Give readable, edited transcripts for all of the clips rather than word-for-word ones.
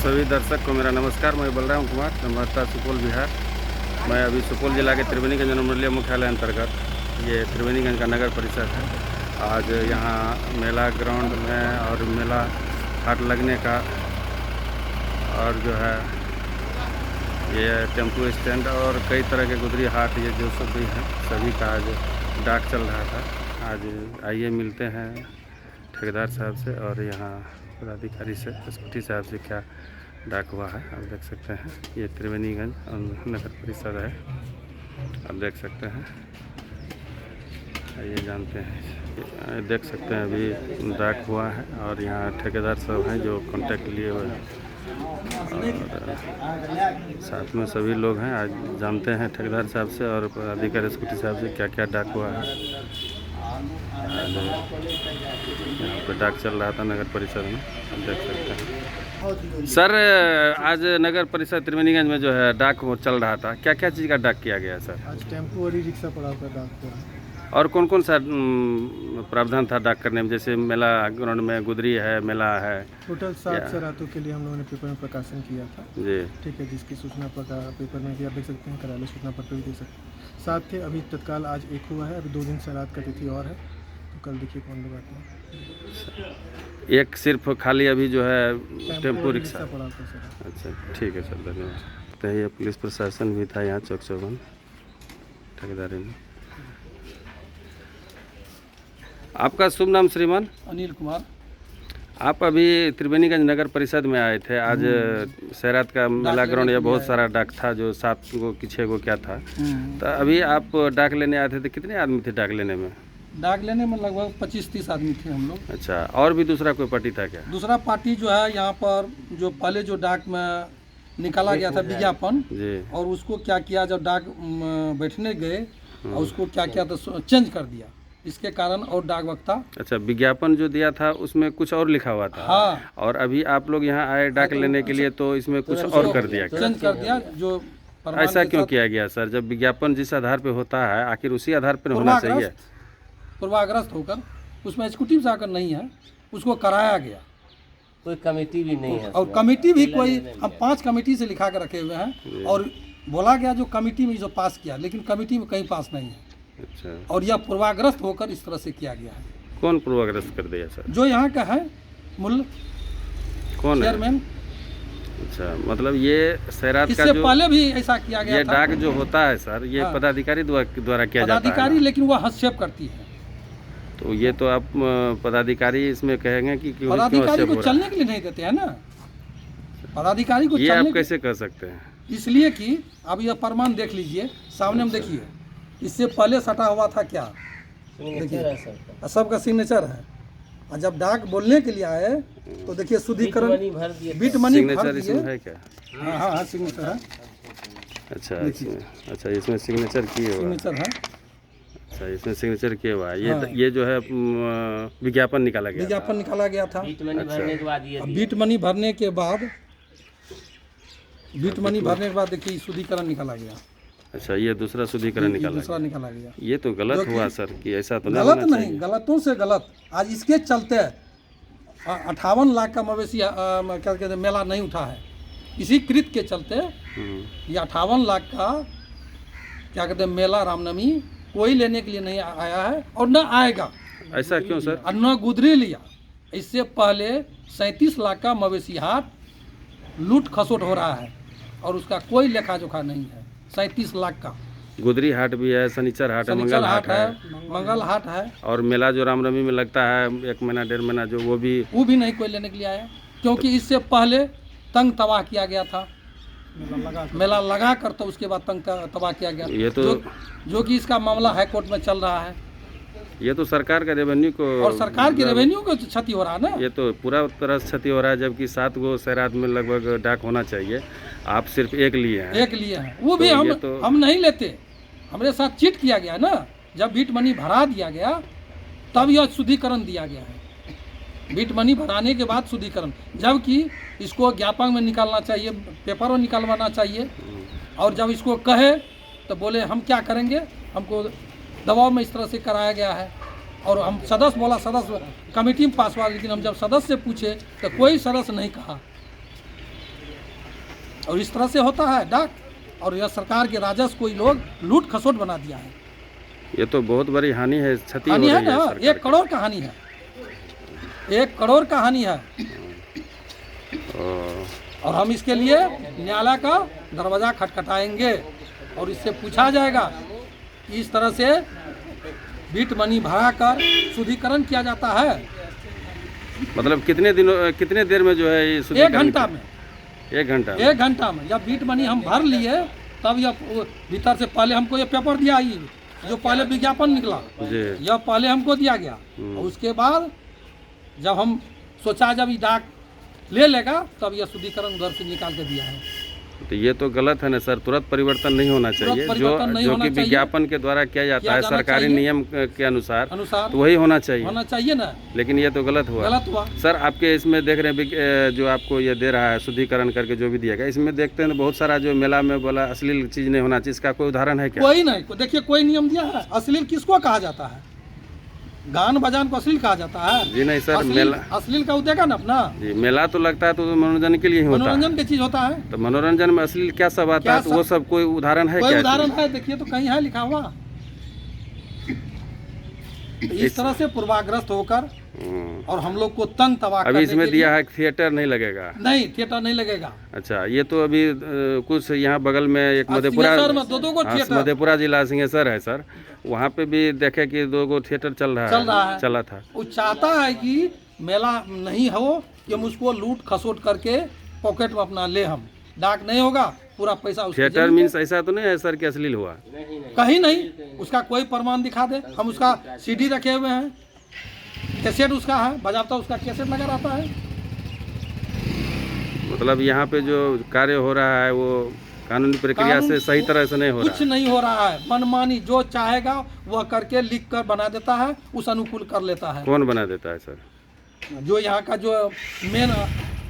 सभी दर्शक को मेरा नमस्कार। मैं बलराम कुमार, संवाददाता सुपौल बिहार। मैं अभी सुपौल जिला के त्रिवेणीगंज अनुमंडलीय मुख्यालय अंतर्गत ये त्रिवेणीगंज का नगर परिषद है। आज यहाँ मेला ग्राउंड में और मेला हाट लगने का और जो है ये टेम्पो स्टैंड और कई तरह के गुदरी हाट ये जो सब भी हैं सभी का आज डाक चल रहा था। आज आइए मिलते हैं ठेकेदार साहब से और यहाँ पदाधिकारी से, एसपी साहब से क्या डाक हुआ है। आप देख सकते हैं ये त्रिवेणीगंज नगर परिषद है, आप देख सकते हैं। ये जानते हैं, देख सकते हैं अभी डाक हुआ है और यहाँ ठेकेदार साहब हैं जो कांटेक्ट लिए हुए हैं और साथ में सभी लोग हैं। आज जानते हैं ठेकेदार साहब से और पदाधिकारी एसपी साहब से क्या क्या डाक हुआ है। यहाँ पर डाक चल रहा था नगर परिषद में, आप देख सकते हैं। सर, आज नगर परिषद त्रिवेणीगंज में जो है डाक चल रहा था, क्या क्या चीज़ का डाक किया गया सर? आज टेम्पो और रिक्शा पड़ा हुआ डाक हुआ। और कौन कौन सा प्रावधान था डाक करने में? जैसे मेला ग्राउंड में गुदरी है, मेला है, टोटल 7 शरारतों के लिए हम लोगों ने पेपर में प्रकाशन किया था जी। ठीक है, जिसकी सूचना पेपर में भी आप देख सकते हैं, कार्यालय सूचना पत्र भी दे सकते हैं। 7 थे, अभी तत्काल आज 1 हुआ है, अभी 2 दिन शरारत का तिथि और है, तो कल देखिए कौन लोग आते हैं। एक सिर्फ खाली अभी जो है टेम्पो रिक्शा पड़ा था सर। अच्छा, ठीक है सर, धन्यवाद। तो ये पुलिस प्रशासन भी था यहाँ चौक चौबन ठेकेदारी में। आपका शुभ नाम श्रीमान? अनिल कुमार। आप अभी त्रिवेणीगंज नगर परिषद में आए थे। आज शहरात का मेला ग्राउंड या बहुत सारा डाक था, जो 7 गो कि 6 गो क्या था। तो अभी आप डाक लेने आए थे, तो कितने आदमी थे डाक लेने में? डाक लेने में लगभग 25-30 आदमी थे हम लोग। अच्छा, और भी दूसरा कोई पार्टी था क्या? दूसरा पार्टी जो है यहाँ पर जो पहले जो डाक में निकाला गया था विज्ञापन जी, और उसको क्या किया, जब डाक बैठने गए और उसको क्या किया तो चेंज कर दिया, इसके कारण और डाक वक्ता। अच्छा, विज्ञापन जो दिया था उसमें कुछ और लिखा हुआ था। हाँ, और अभी आप लोग यहाँ आए डाक लेने के लिए तो इसमें कुछ और कर दिया। चेंज कर दिया। जो ऐसा क्यों किया गया सर? जब विज्ञापन जिस आधार पे होता है आखिर उसी आधार पर होना चाहिए। पूर्वाग्रस्त होकर उसमें एग्जीक्यूटिव जाकर नहीं है, उसको कराया गया। कोई कमेटी भी नहीं है और कमेटी भी कोई, हम 5 कमेटी से लिखा कर रखे हुए हैं और बोला गया जो कमेटी में जो पास किया, लेकिन कमेटी में कहीं पास नहीं है। अच्छा, और यह पूर्वाग्रस्त होकर इस तरह से किया गया है। कौन पूर्वाग्रस्त कर दिया सर? जो यहाँ का है मूल कौन है? चेयरमैन। अच्छा, मतलब ये शहरात का इससे जो पहले भी ऐसा किया गया ये था। डाक जो होता है सर, ये हाँ। पदाधिकारी द्वारा किया जाता है पदाधिकारी, ना? लेकिन वह हस्तक्षेप करती है। तो ये तो आप पदाधिकारी इसमें कहेंगे कि क्यों पदाधिकारी हस्तक्षेप को हो रहा है? चलने के लिए नहीं देते हैं ना। पदाधिकारी को ये चलने आप कैसे कर सकते हैं? इसलिए कि अब यह प्रमाण देख लीजिए, सामने में देखिए, इससे पहले सटा हुआ था क्या, देखिए सबका सिग्नेचर है। और जब डाक बोलने के लिए आए तो देखिए शुद्धिकरण बिट मनी भर सिग्नेचर दिए। इसमें है क्या? हाँ, सिग्नेचर है। अच्छा, इसमें सिग्नेचर किए हुआ है। सिग्नेचर है। अच्छा, इसमें सिग्नेचर किए हुआ है। ये जो है विज्ञापन निकाला गया था। विज्ञापन निकाला गया था। बीट मनी भरने के बाद ये अब बीट मनी भरने के बाद देखिए शुद्धिकरण निकाला गया। अच्छा, ये दूसरा शुद्धिकरण निकाला दूसरा गया। निकाला गया। ये तो गलत हुआ सर, कि ऐसा तो नहीं गलत होना नहीं, चाहिए। गलतों से गलत। आज इसके चलते 58 लाख का मवेशी क्या कहते हैं मेला नहीं उठा है। इसी कृत के चलते ये 58 लाख का क्या कहते हैं मेला रामनवमी कोई लेने के लिए नहीं आया है और न आएगा। ऐसा क्यों सर? और न गुदरी लिया। इससे पहले 37 लाख का मवेशी हाट लूट खसोट हो रहा है और उसका कोई लेखा जोखा नहीं है। 37 लाख का गुदरी हाट भी है, शनिचर हाट है, मंगल हाट है, मंगल हाट है। और मेला जो रामनवमी में लगता है 1 महीना 1.5 महीना जो वो भी नहीं कोई लेने के लिए आया, क्योंकि इससे पहले तंग तबाह किया गया था। मेला लगा कर तो उसके बाद तंग तबाह किया गया। ये तो जो कि इसका मामला हाई कोर्ट में चल रहा है। ये तो सरकार का रेवेन्यू को, और सरकार की रेवेन्यू को क्षति हो रहा है ना। ये तो पूरा तरह से क्षति हो रहा है, जबकि 7 गो शहरात में लगभग डाक होना चाहिए। आप सिर्फ एक लिए हैं। एक लिए हैं, वो भी हम नहीं लेते। हमारे साथ चीट किया गया ना। जब बीट मनी भरा दिया गया तब यह शुद्धिकरण दिया गया है। बीट मनी भराने के बाद शुद्धिकरण, जबकि इसको ज्ञापन में निकालना चाहिए, पेपर में निकालवाना चाहिए। और जब इसको कहे तो बोले हम क्या करेंगे, हमको दबाव में इस तरह से कराया गया है। और हम सदस्य बोला, सदस्य कमेटी में पास हुआ, लेकिन हम जब सदस्य से पूछे तो कोई सदस्य नहीं कहा। और इस तरह से होता है डाक, और यह सरकार के राजस्व को ये लोग लूट खसोट बना दिया है। ये तो बहुत बड़ी हानि है, क्षति हो हानि रही है है ना, सरकार 1 करोड़ का हानि है, 1 करोड़ का हानि है। और हम इसके लिए न्यायालय का दरवाज़ा खटखटाएंगे और इससे पूछा जाएगा कि इस तरह से बीट मनी भरा कर शुद्धिकरण किया जाता है। मतलब कितने देर में जो है ये 1 घंटा में, 1 घंटा 1 घंटा में जब बीट मनी हम भर लिए तब यह भीतर से पहले हमको ये पेपर दिया, ही जो पहले विज्ञापन निकला जी। यह पहले हमको दिया गया। और उसके बाद जब हम सोचा जब ये डाक ले लेगा तब यह शुद्धिकरण उधर से निकाल के दिया है। तो ये तो गलत है ना सर, तुरंत परिवर्तन नहीं होना चाहिए। जो कि विज्ञापन के द्वारा किया जाता है सरकारी नियम के अनुसार तो वही होना चाहिए ना, लेकिन ये तो गलत हुआ। सर आपके इसमें देख रहे हैं जो आपको ये दे रहा है शुद्धिकरण करके जो भी दिया गया, इसमें देखते हैं बहुत सारा जो मेला में बोला अश्लील चीज नहीं होना चाहिए, इसका कोई उदाहरण है क्या? कोई नहीं, देखिए कोई नियम दिया है। अश्लील किसको कहा जाता है? गान बजान को अश्लील कहा जाता है? जी नहीं सर, मेला अश्लील का उद्देश्य ना अपना जी, मेला तो लगता है तो मनोरंजन के लिए ही होता है, मनोरंजन की चीज होता है। तो मनोरंजन में अश्लील क्या सब आता है, तो वो सब कोई उदाहरण है? कोई क्या उदाहरण है? देखिए तो कहीं है लिखा हुआ। इस तरह से पूर्वाग्रस्त होकर और हम लोग को तंग तबाह अभी इसमें दिया है थिएटर नहीं लगेगा? नहीं, थिएटर नहीं लगेगा। अच्छा, ये तो अभी कुछ यहाँ बगल में एक मधेपुरा मधेपुरा जिला सिंहेश्वर है सर, वहाँ पे भी देखे कि 2 थिएटर चला था। वो चाहता है कि मेला नहीं हो कि हम उसको लूट खसोट करके पॉकेट में अपना ले, हम डाक नहीं होगा, पूरा पैसा थिएटर मीन्स ऐसा तो नहीं है सर कि अश्लील हुआ? कहीं नहीं, उसका कोई प्रमाण दिखा दे। हम उसका सीडी रखे हुए हैं, कैसेट उसका है, बजाता उसका कैसेट लगा रहता है। मतलब यहाँ पे जो कार्य हो रहा है वो कानूनी प्रक्रिया से सही तरह से नहीं हो रहा है? कुछ नहीं हो रहा है, मनमानी जो चाहेगा वह करके लिख कर बना देता है, उस अनुकूल कर लेता है। कौन बना देता है सर? जो यहाँ का जो मेन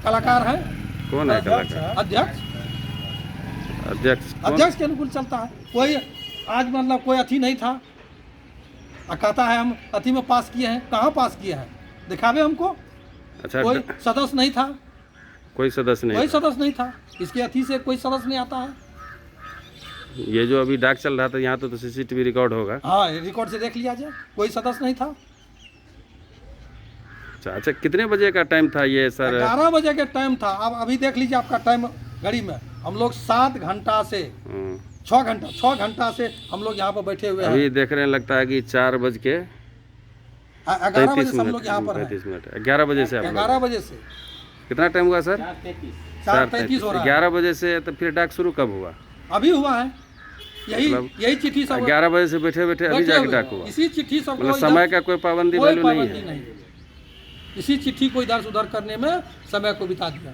कलाकार है। कौन है कलाकार? अध्यक्ष के अनुकूल चलता है। कोई आज मतलब कोई अथी नहीं था, कहता है हम अथी में पास किए हैं, कहाँ पास किए हैं दिखावे हमको। अच्छा, कोई सदस्य नहीं था, कोई सदस्य नहीं था, इसके अथी से कोई सदस्य नहीं आता है। ये जो अभी डाक चल रहा था यहाँ तो सीसीटीवी रिकॉर्ड होगा? हाँ, रिकॉर्ड से देख लिया जाए, कोई सदस्य नहीं था। अच्छा, कितने बजे का टाइम था ये सर? 11 बजे का टाइम था। अब अभी देख लीजिए आपका टाइम घड़ी में, हम लोग 7 घंटा से 6 घंटा से हम लोग यहाँ पर बैठे हुए हैं। अभी देख रहे हैं लगता है कि 4 बज के 11 बजे से हम लोग यहाँ पर हैं। 35 मिनट 11 बजे से 11 बजे से कितना टाइम हुआ सर? 4:33 हो रहा है। 11 बजे से तो फिर डाक शुरू कब हुआ? अभी हुआ है, यही चिट्ठी सब 11 बजे से बैठे अभी जाके डाक हुआ। इसी चिट्ठी सब मतलब समय का कोई पाबंदी वैल्यू नहीं है? इसी चिट्ठी को इधर से उधर करने में समय को बिता दिया।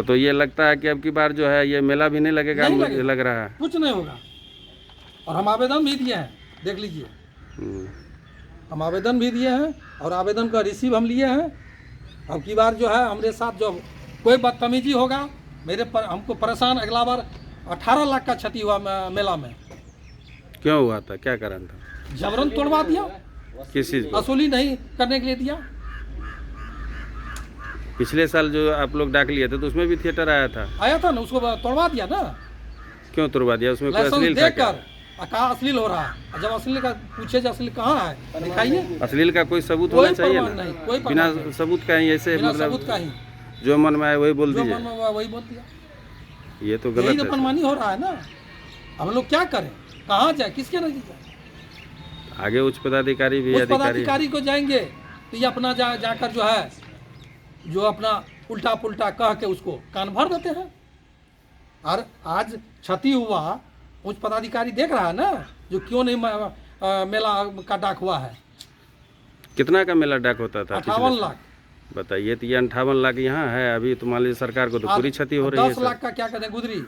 तो ये लगता है कि अब की बार जो है ये मेला भी नहीं लगेगा, मुझे लग रहा है कुछ नहीं होगा। और हम आवेदन भी दिए हैं, देख लीजिए, हम आवेदन भी दिए हैं और आवेदन का रिसीव हम लिए हैं। अब की बार जो है हमारे साथ जो कोई बदतमीजी होगा, हमको परेशान, अगला बार 18 लाख का क्षति हुआ मेला में। क्यों हुआ था, क्या कारण था? जबरन तोड़वा दिया, किस चीज? वसूली नहीं करने के लिए दिया। पिछले साल जो आप लोग डाक लिए थे तो उसमें भी थिएटर आया था ना, उसको तोड़वा दिया ना। क्यों तोड़वा दिया? उसमें कोई अश्लील था क्या? कहा अश्लील हो रहा है। जब अश्लील का पूछे अश्लील कहाँ है दिखाइए। अश्लील का कोई सबूत होना चाहिए ना, कोई बिना सबूत का ही ऐसे मतलब का ही जो मन में आए वही बोल दीजिए। वही बोल दिया, ये तो गलत है। मनमानी हो रहा है ना। हम लोग क्या करें, कहाँ जाए, किसके नजदीक जाए? आगे उच्च पदाधिकारी भी पदाधिकारी को जाएंगे तो ये अपना जाकर जो है जो अपना उल्टा पुल्टा कह के उसको कान भर देते हैं। और आज क्षति हुआ, उच्च पदाधिकारी देख रहा है ना, जो क्यों नहीं मेला का डाक हुआ है। कितना का मेला डाक होता था? 58 लाख। बताइए, तो ये 58 लाख यहाँ है अभी, तो मान लीजिए सरकार को तो पूरी क्षति हो रही है। 10 लाख का क्या कहते हैं गुदरी,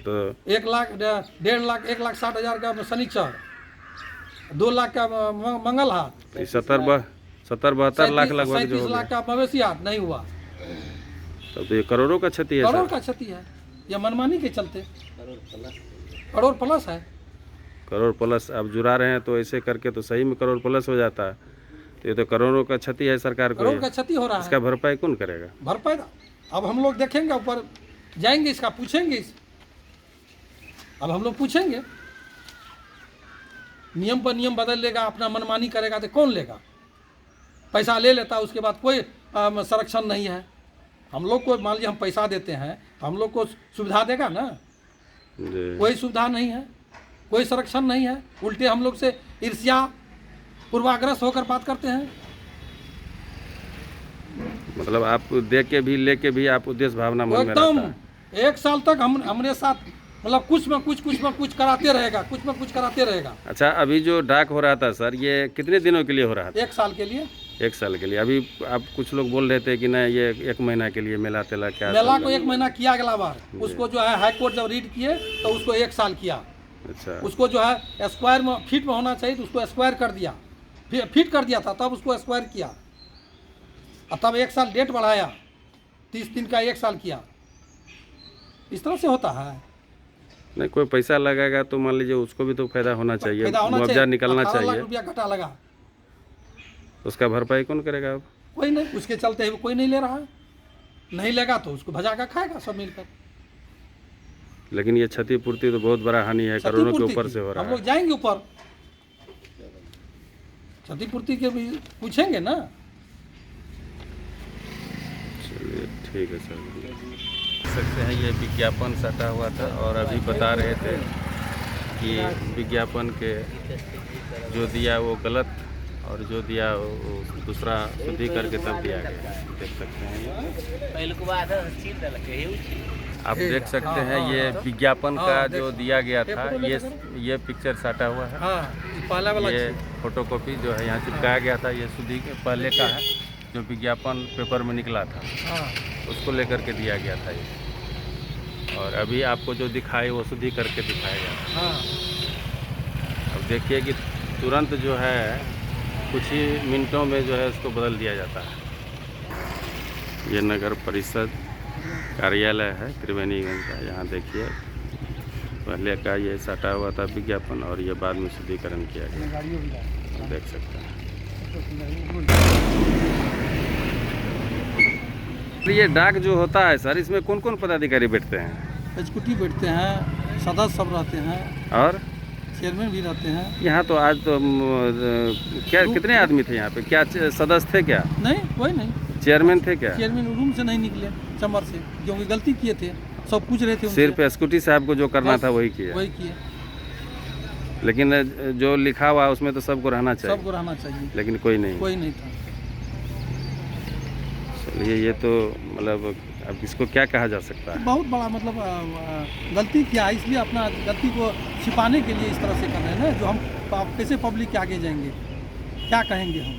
तो 1 लाख 1.5 लाख 1,60,000 का शनिचर, 2 लाख का मंगल हाथ, 70-72 लाख लगभग 37 लाख का मवेशी हाथ नहीं हुआ। तब तो ये करोड़ों का क्षति है। करोड़ का क्षति है, यह मनमानी के चलते। करोड़ प्लस है। करोड़ प्लस आप जुड़ा रहे हैं तो ऐसे करके तो सही में करोड़ प्लस हो जाता है। तो ये तो करोड़ों का क्षति है सरकार को। करोड़ का क्षति हो रहा है। इसका भरपाई कौन करेगा? भरपाई अब हम लोग देखेंगे ऊपर जाएंगे, इसका पूछेंगे अब हम लोग पूछेंगे। नियम पर नियम बदल लेगा, अपना मनमानी करेगा तो कौन लेगा? पैसा ले लेता, उसके बाद कोई संरक्षण नहीं है। हम लोग को मान लीजिए हम पैसा देते हैं, हम लोग को सुविधा देगा ना? कोई सुविधा नहीं है, कोई संरक्षण नहीं है। उल्टे हम लोग से ईर्ष्या पूर्वाग्रस्त होकर बात करते हैं। मतलब आप दे के भी लेके भी आप उद्देश्य भावना मन में एकदम रहता है। 1 साल तक हमरे साथ मतलब कुछ न कुछ कराते रहेगा, कुछ न कुछ कराते रहेगा। अच्छा, अभी जो डाक हो रहा था सर, ये कितने दिनों के लिए हो रहा था? 1 साल के लिए। 1 साल के लिए। अभी आप कुछ लोग बोल रहे थे कि नहीं ये 1 महीना के लिए मेला तेला क्या? मेला को 1 महीना किया अगला बार, उसको जो है हाई कोर्ट जब रीड किए तो उसको 1 साल किया। अच्छा, उसको जो है स्क्वायर में फीट में होना चाहिए तो उसको स्क्वायर कर दिया, फीट कर दिया था, तब उसको स्क्वायर किया और तब 1 साल डेट बढ़ाया, 30 दिन का 1 साल किया। इस तरह से होता है। नहीं कोई पैसा लगाएगा तो मान लीजिए उसको भी तो फायदा होना चाहिए, फायदा होना मुआवजा चाहिए। निकलना 18 लाख चाहिए। रुपया घाटा लगा, उसका भरपाई कौन करेगा अब? कोई नहीं, उसके चलते हुए कोई नहीं ले रहा है। नहीं लेगा तो उसको भजा कर खाएगा सब मिलकर। लेकिन ये क्षतिपूर्ति तो बहुत बड़ा हानि है, करोड़ों के क्षतिपूर्ति ऊपर की से हो रहा हम है। लोग जाएंगे ऊपर, क्षतिपूर्ति के भी पूछेंगे ना। चलिए ठीक है सर। देख सकते हैं ये विज्ञापन सटा हुआ था और अभी बता रहे थे कि विज्ञापन के जो दिया वो गलत और जो दिया वो दूसरा शुद्धि करके तब दिया गया। देख सकते हैं आप देख सकते हैं ये विज्ञापन का जो दिया गया था, ये पिक्चर सटा हुआ है। हाँ, पहला वाला ये फोटोकॉपी जो है यहाँ चिपकाया गया था, ये शुद्धि के पहले का है जो विज्ञापन पेपर में निकला था, हाँ, उसको लेकर के दिया गया था ये। और अभी आपको जो दिखाए वो शुद्धि करके दिखाया गया। हाँ। अब देखिए कि तुरंत जो है कुछ ही मिनटों में जो है उसको बदल दिया जाता है। ये नगर परिषद कार्यालय है त्रिवेणीगंज का। यहाँ देखिए पहले का ये सटा हुआ था विज्ञापन और ये बाद में शुद्धिकरण किया गया, देख सकते हैं। ये डाक जो होता है सर, इसमें कौन कौन पदाधिकारी बैठते हैं? एग्जीक्यूटिव बैठते हैं, सदस्य सब रहते हैं और चेयरमैन भी रहते हैं। यहाँ तो आज तो क्या कितने आदमी थे यहाँ पे? क्या सदस्य थे क्या? नहीं, कोई नहीं। चेयरमैन थे क्या? चेयरमैन रूम से नहीं निकले, चैम्बर से, क्योंकि गलती किए थे, सब पूछ रहे थे उनसे। सिर्फ एसक्यूटी साहब को जो करना बस था वही किया। वही किए। लेकिन जो लिखा हुआ उसमें तो सबको रहना चाहिए, सबको रहना चाहिए, लेकिन कोई नहीं। कोई नहीं था। चलिए ये तो मतलब अब इसको क्या कहा जा सकता है? बहुत बड़ा मतलब गलती किया, इसलिए अपना गलती को छिपाने के लिए इस तरह से कर रहे हैं ना। जो हम कैसे पब्लिक के आगे जाएंगे, क्या कहेंगे हम?